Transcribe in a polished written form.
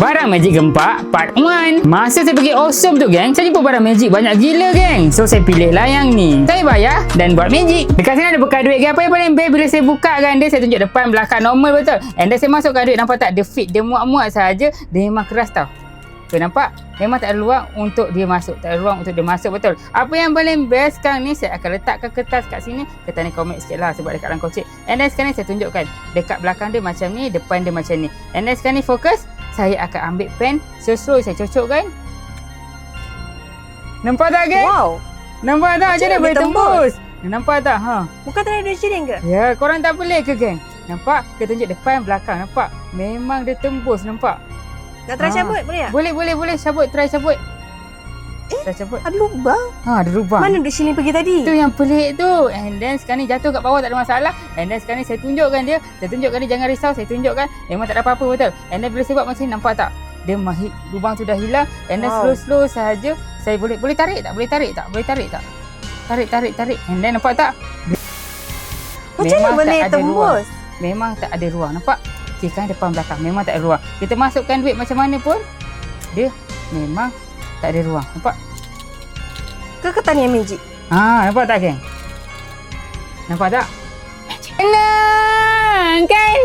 Barang magic gempak part 1. Masa saya pergi awesome tu geng, saya jumpa barang magic banyak gila geng. So saya pilih lah yang ni. Saya bayar dan buat magic. Dekat sini ada bekal duit geng. Apa yang paling best bila saya buka kan dia, saya tunjuk depan belakang normal betul. And then saya masukkan duit, nampak tak? Dia fit, dia muat-muat saja. Dia memang keras tau. Okay, nampak? Memang tak ada ruang untuk dia masuk. Tak ada ruang untuk dia masuk betul. Apa yang paling best sekarang ni, saya akan letakkan kertas kat sini. Kertas ni komik sikit lah sebab dekat dalam kocik. And then sekarang ni saya tunjukkan. Dekat belakang dia macam ni, depan dia macam ni. And then sekarang ni fokus. Saya akan ambil pen, slow saya cocokkan. Nampak tak geng? Wow. Nampak tak? Macam mana boleh tembus? Nampak tak? Ha. Bukan tadi ada shilling ke? Ya, korang tak pelik ke geng? Nampak? Kita tunjuk depan, belakang. Nampak? Memang dia tembus, nampak? Nak try cabut boleh tak? Boleh. Cabut, try cabut. Try cabut. Ada lubang. Ha, ada lubang. Mana ada shilling pergi tadi? Itu yang pelik tu. And then sekarang ni jatuh kat bawah tak ada masalah. And then sekarang ni saya tunjukkan dia. Saya tunjukkan dia, jangan risau. Saya tunjukkan. Memang tak ada apa-apa betul. And then bila saya buat macam ni, nampak tak? Dia lubang tu dah hilang. And then slow sahaja. Saya boleh tarik tak? Boleh tarik tak? Tarik. And then nampak tak? Macam mana boleh tembus? Memang tak ada ruang. Nampak? Okay, kan depan belakang. Memang tak ada ruang. Kita masukkan duit macam mana pun. Dia memang tak ada ruang. Nampak? Kertas ni yang magic. Nampak tak geng? Nampak tak? Magic. Tenang kan?